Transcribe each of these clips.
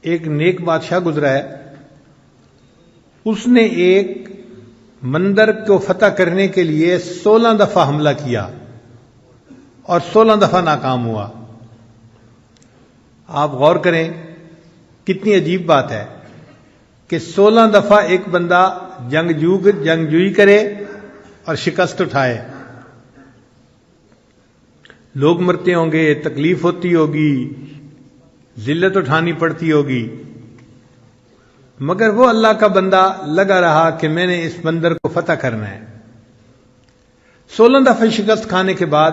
ایک نیک بادشاہ گزرا ہے، اس نے ایک مندر کو فتح کرنے کے لیے 16 دفعہ حملہ کیا اور 16 دفعہ ناکام ہوا۔ آپ غور کریں کتنی عجیب بات ہے کہ 16 دفعہ ایک بندہ جنگجوئی کرے اور شکست اٹھائے۔ لوگ مرتے ہوں گے، تکلیف ہوتی ہوگی، ذلت اٹھانی پڑتی ہوگی، مگر وہ اللہ کا بندہ لگا رہا کہ میں نے اس بندر کو فتح کرنا ہے۔ 16 دفعہ شکست کھانے کے بعد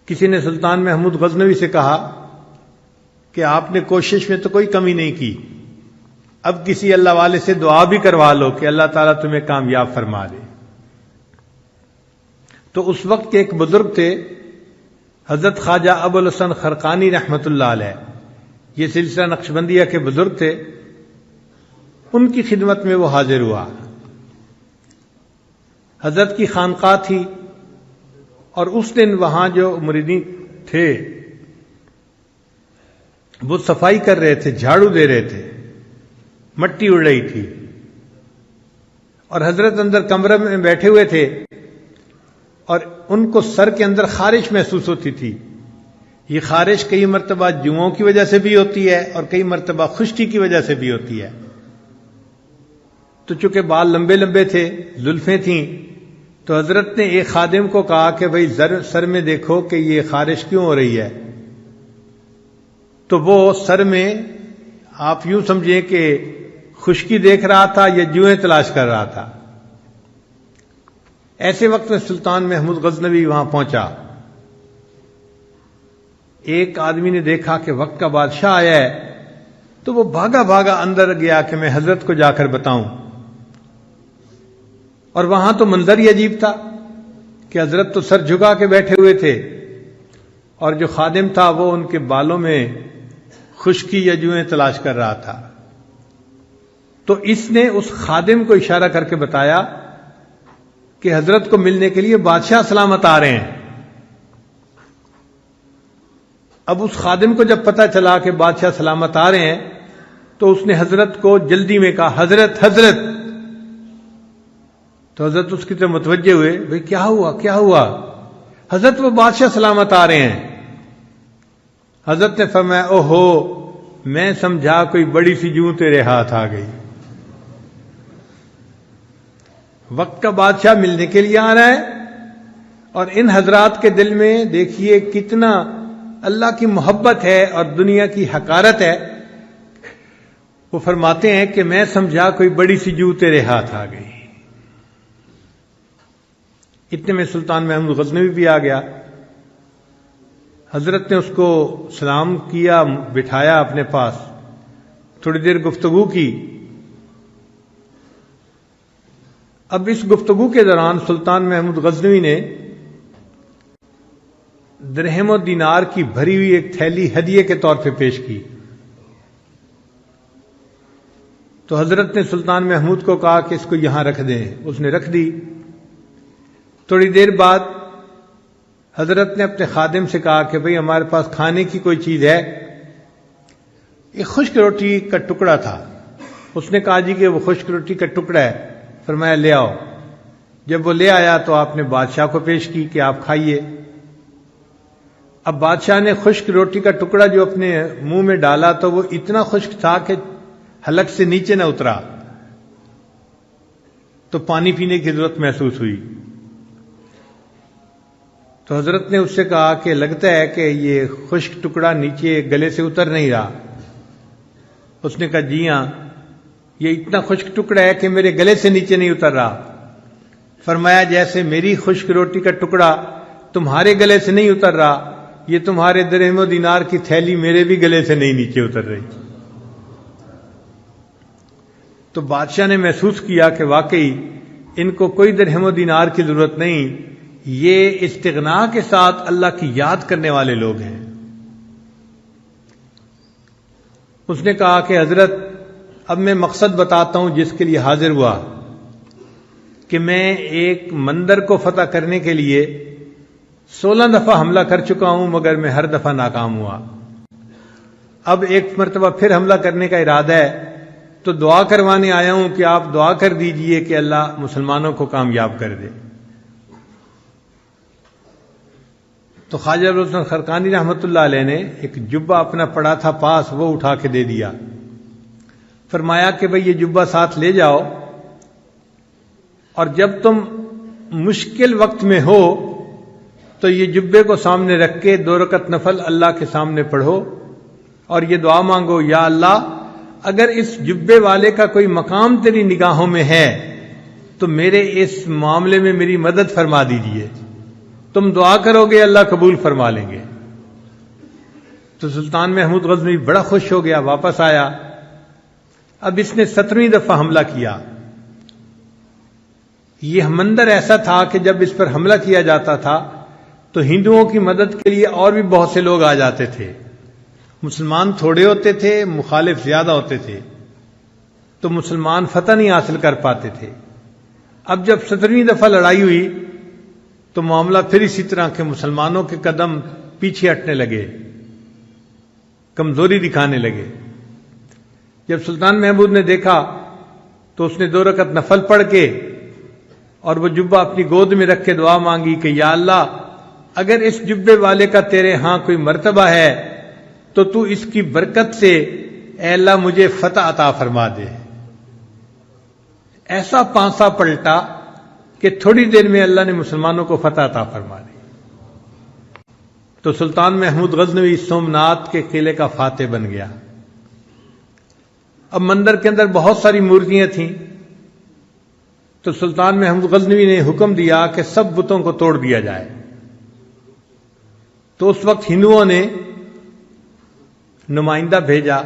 کسی نے سلطان محمود غزنوی سے کہا کہ آپ نے کوشش میں تو کوئی کمی نہیں کی، اب کسی اللہ والے سے دعا بھی کروا لو کہ اللہ تعالیٰ تمہیں کامیاب فرما دے۔ تو اس وقت کے ایک بزرگ تھے حضرت خواجہ ابوالحسن خرقانی رحمۃ اللہ علیہ، یہ سلسلہ نقشبندیہ کے بزرگ تھے، ان کی خدمت میں وہ حاضر ہوا۔ حضرت کی خانقاہ تھی اور اس دن وہاں جو مریدین تھے وہ صفائی کر رہے تھے، جھاڑو دے رہے تھے، مٹی اڑ رہی تھی، اور حضرت اندر کمرے میں بیٹھے ہوئے تھے اور ان کو سر کے اندر خارش محسوس ہوتی تھی۔ یہ خارش کئی مرتبہ جوؤں کی وجہ سے بھی ہوتی ہے اور کئی مرتبہ خشکی کی وجہ سے بھی ہوتی ہے۔ تو چونکہ بال لمبے لمبے تھے، زلفیں تھیں، تو حضرت نے ایک خادم کو کہا کہ بھئی سر میں دیکھو کہ یہ خارش کیوں ہو رہی ہے۔ تو وہ سر میں آپ یوں سمجھیں کہ خشکی دیکھ رہا تھا یا جوئیں تلاش کر رہا تھا۔ ایسے وقت میں سلطان محمود غزنوی وہاں پہنچا۔ ایک آدمی نے دیکھا کہ وقت کا بادشاہ آیا ہے، تو وہ بھاگا بھاگا اندر گیا کہ میں حضرت کو جا کر بتاؤں۔ اور وہاں تو منظر ہی عجیب تھا کہ حضرت تو سر جھکا کے بیٹھے ہوئے تھے اور جو خادم تھا وہ ان کے بالوں میں خشکی یا جوئیں تلاش کر رہا تھا۔ تو اس نے اس خادم کو اشارہ کر کے بتایا کہ حضرت کو ملنے کے لیے بادشاہ سلامت آ رہے ہیں۔ اب اس خادم کو جب پتہ چلا کہ بادشاہ سلامت آ رہے ہیں تو اس نے حضرت کو جلدی میں کہا حضرت حضرت۔ تو حضرت اس کی طرف متوجہ ہوئے، بھئی کیا ہوا کیا ہوا؟ حضرت وہ بادشاہ سلامت آ رہے ہیں۔ حضرت نے فرمایا اوہو، میں سمجھا کوئی بڑی سی جوں تیرے ہاتھ آ گئی۔ وقت کا بادشاہ ملنے کے لیے آ رہا ہے اور ان حضرات کے دل میں دیکھیے کتنا اللہ کی محبت ہے اور دنیا کی حقارت ہے۔ وہ فرماتے ہیں کہ میں سمجھا کوئی بڑی سی جو تیرے ہاتھ آ گئی۔ اتنے میں سلطان محمود غزنوی بھی آ گیا۔ حضرت نے اس کو سلام کیا، بٹھایا اپنے پاس، تھوڑی دیر گفتگو کی۔ اب اس گفتگو کے دوران سلطان محمود غزنوی نے درہم و دینار کی بھری ہوئی ایک تھیلی ہدیے کے طور پہ پیش کی۔ تو حضرت نے سلطان محمود کو کہا کہ اس کو یہاں رکھ دیں۔ اس نے رکھ دی۔ تھوڑی دیر بعد حضرت نے اپنے خادم سے کہا کہ بھئی ہمارے پاس کھانے کی کوئی چیز ہے؟ ایک خشک روٹی کا ٹکڑا تھا۔ اس نے کہا جی کہ وہ خشک روٹی کا ٹکڑا ہے۔ فرمایا لے آؤ۔ جب وہ لے آیا تو آپ نے بادشاہ کو پیش کی کہ آپ کھائیے۔ اب بادشاہ نے خشک روٹی کا ٹکڑا جو اپنے منہ میں ڈالا تو وہ اتنا خشک تھا کہ حلق سے نیچے نہ اترا، تو پانی پینے کی ضرورت محسوس ہوئی۔ تو حضرت نے اس سے کہا کہ لگتا ہے کہ یہ خشک ٹکڑا نیچے گلے سے اتر نہیں رہا۔ اس نے کہا جی ہاں، یہ اتنا خشک ٹکڑا ہے کہ میرے گلے سے نیچے نہیں اتر رہا۔ فرمایا جیسے میری خشک روٹی کا ٹکڑا تمہارے گلے سے نہیں اتر رہا، یہ تمہارے درہم و دینار کی تھیلی میرے بھی گلے سے نہیں نیچے اتر رہی۔ تو بادشاہ نے محسوس کیا کہ واقعی ان کو کوئی درہم و دینار کی ضرورت نہیں، یہ استغنا کے ساتھ اللہ کی یاد کرنے والے لوگ ہیں۔ اس نے کہا کہ حضرت اب میں مقصد بتاتا ہوں جس کے لیے حاضر ہوا، کہ میں ایک مندر کو فتح کرنے کے لیے 16 دفعہ حملہ کر چکا ہوں مگر میں ہر دفعہ ناکام ہوا۔ اب ایک مرتبہ پھر حملہ کرنے کا ارادہ ہے، تو دعا کروانے آیا ہوں کہ آپ دعا کر دیجئے کہ اللہ مسلمانوں کو کامیاب کر دے۔ تو خواجہ ابوالحسن خرقانی رحمۃ اللہ علیہ نے ایک جبہ اپنا پڑا تھا پاس، وہ اٹھا کے دے دیا، فرمایا کہ بھئی یہ جبہ ساتھ لے جاؤ، اور جب تم مشکل وقت میں ہو تو یہ جبے کو سامنے رکھ کے 2 رکعت نفل اللہ کے سامنے پڑھو اور یہ دعا مانگو، یا اللہ اگر اس جبے والے کا کوئی مقام تیری نگاہوں میں ہے تو میرے اس معاملے میں میری مدد فرما دیجئے۔ تم دعا کرو گے اللہ قبول فرما لیں گے۔ تو سلطان محمود غزنوی بڑا خوش ہو گیا، واپس آیا۔ اب اس نے 17ویں دفعہ حملہ کیا۔ یہ منظر ایسا تھا کہ جب اس پر حملہ کیا جاتا تھا تو ہندوؤں کی مدد کے لیے اور بھی بہت سے لوگ آ جاتے تھے، مسلمان تھوڑے ہوتے تھے، مخالف زیادہ ہوتے تھے، تو مسلمان فتح نہیں حاصل کر پاتے تھے۔ اب جب 17ویں دفعہ لڑائی ہوئی تو معاملہ پھر اسی طرح کے مسلمانوں کے قدم پیچھے ہٹنے لگے، کمزوری دکھانے لگے۔ جب سلطان محمود نے دیکھا تو اس نے 2 رکعت نفل پڑھ کے اور وہ جبہ اپنی گود میں رکھ کے دعا مانگی کہ یا اللہ اگر اس جبے والے کا تیرے ہاں کوئی مرتبہ ہے تو تو اس کی برکت سے اے اللہ مجھے فتح عطا فرما دے۔ ایسا پانسا پلٹا کہ تھوڑی دیر میں اللہ نے مسلمانوں کو فتح عطا فرما دی۔ تو سلطان محمود غزنوی سومنات کے قلعے کا فاتح بن گیا۔ اب مندر کے اندر بہت ساری مورتیاں تھیں، تو سلطان محمود غزنوی نے حکم دیا کہ سب بتوں کو توڑ دیا جائے۔ تو اس وقت ہندوؤں نے نمائندہ بھیجا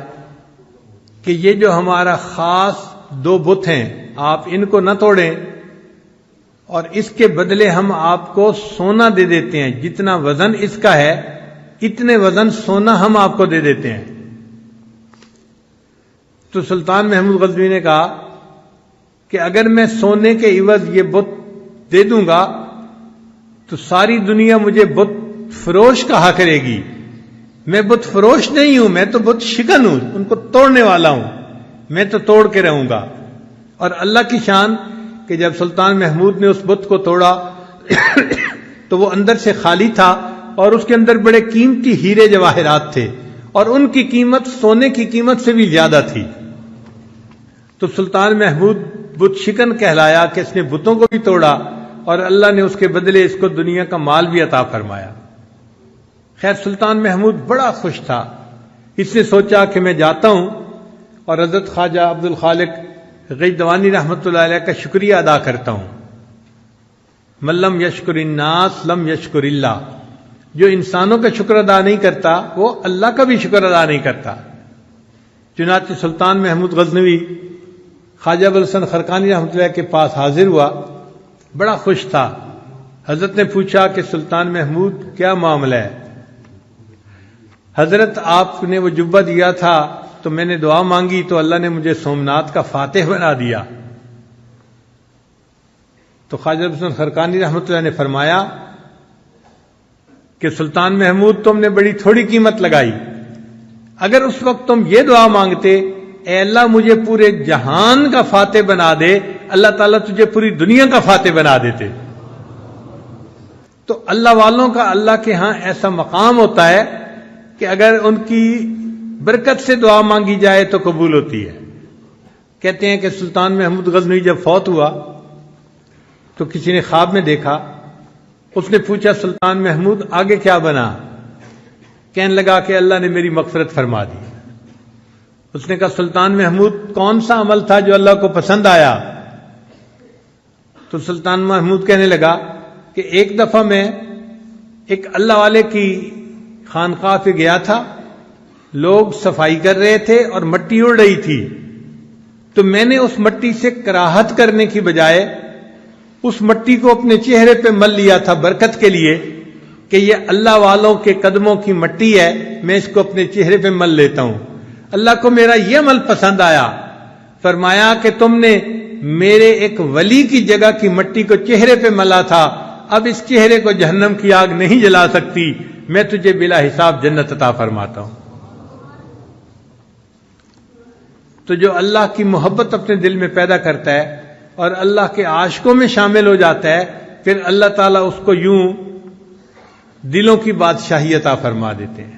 کہ یہ جو ہمارا خاص 2 بت ہیں آپ ان کو نہ توڑیں، اور اس کے بدلے ہم آپ کو سونا دے دیتے ہیں، جتنا وزن اس کا ہے اتنے وزن سونا ہم آپ کو دے دیتے ہیں۔ تو سلطان محمود غزنوی نے کہا کہ اگر میں سونے کے عوض یہ بت دے دوں گا تو ساری دنیا مجھے بت فروش کہا کرے گی۔ میں بت فروش نہیں ہوں، میں تو بت شکن ہوں، ان کو توڑنے والا ہوں، میں تو توڑ کے رہوں گا۔ اور اللہ کی شان کہ جب سلطان محمود نے اس بت کو توڑا تو وہ اندر سے خالی تھا اور اس کے اندر بڑے قیمتی ہیرے جواہرات تھے، اور ان کی قیمت سونے کی قیمت سے بھی زیادہ تھی۔ تو سلطان محمود بت شکن کہلایا کہ اس نے بتوں کو بھی توڑا اور اللہ نے اس کے بدلے اس کو دنیا کا مال بھی عطا فرمایا۔ خیر سلطان محمود بڑا خوش تھا، اس نے سوچا کہ میں جاتا ہوں اور حضرت خواجہ عبد الخالق غیدوانی رحمۃ اللہ علیہ کا شکریہ ادا کرتا ہوں۔ من لم یشکر الناس لم یشکر اللہ، جو انسانوں کا شکر ادا نہیں کرتا وہ اللہ کا بھی شکر ادا نہیں کرتا۔ چنانچہ سلطان محمود غزنوی خواجہ ابوالحسن خرقانی رحمۃ اللہ کے پاس حاضر ہوا، بڑا خوش تھا۔ حضرت نے پوچھا کہ سلطان محمود کیا معاملہ ہے؟ حضرت آپ نے وہ جبہ دیا تھا تو میں نے دعا مانگی تو اللہ نے مجھے سومنات کا فاتح بنا دیا۔ تو خواجہ ابوالحسن خرقانی رحمۃ اللہ نے فرمایا کہ سلطان محمود تم نے بڑی تھوڑی قیمت لگائی، اگر اس وقت تم یہ دعا مانگتے اے اللہ مجھے پورے جہان کا فاتح بنا دے، اللہ تعالیٰ تجھے پوری دنیا کا فاتح بنا دیتے۔ تو اللہ والوں کا اللہ کے ہاں ایسا مقام ہوتا ہے کہ اگر ان کی برکت سے دعا مانگی جائے تو قبول ہوتی ہے۔ کہتے ہیں کہ سلطان محمود غزنوی جب فوت ہوا تو کسی نے خواب میں دیکھا، اس نے پوچھا سلطان محمود آگے کیا بنا؟ کہنے لگا کہ اللہ نے میری مغفرت فرما دی۔ اس نے کہا سلطان محمود کون سا عمل تھا جو اللہ کو پسند آیا؟ تو سلطان محمود کہنے لگا کہ ایک دفعہ میں ایک اللہ والے کی خانقاہ پہ گیا تھا، لوگ صفائی کر رہے تھے اور مٹی اڑ رہی تھی، تو میں نے اس مٹی سے کراہت کرنے کی بجائے اس مٹی کو اپنے چہرے پہ مل لیا تھا برکت کے لیے کہ یہ اللہ والوں کے قدموں کی مٹی ہے، میں اس کو اپنے چہرے پہ مل لیتا ہوں۔ اللہ کو میرا یہ عمل پسند آیا، فرمایا کہ تم نے میرے ایک ولی کی جگہ کی مٹی کو چہرے پہ ملا تھا، اب اس چہرے کو جہنم کی آگ نہیں جلا سکتی، میں تجھے بلا حساب جنت عطا فرماتا ہوں۔ تو جو اللہ کی محبت اپنے دل میں پیدا کرتا ہے اور اللہ کے عاشقوں میں شامل ہو جاتا ہے، پھر اللہ تعالیٰ اس کو یوں دلوں کی بادشاہی عطا فرما دیتے ہیں۔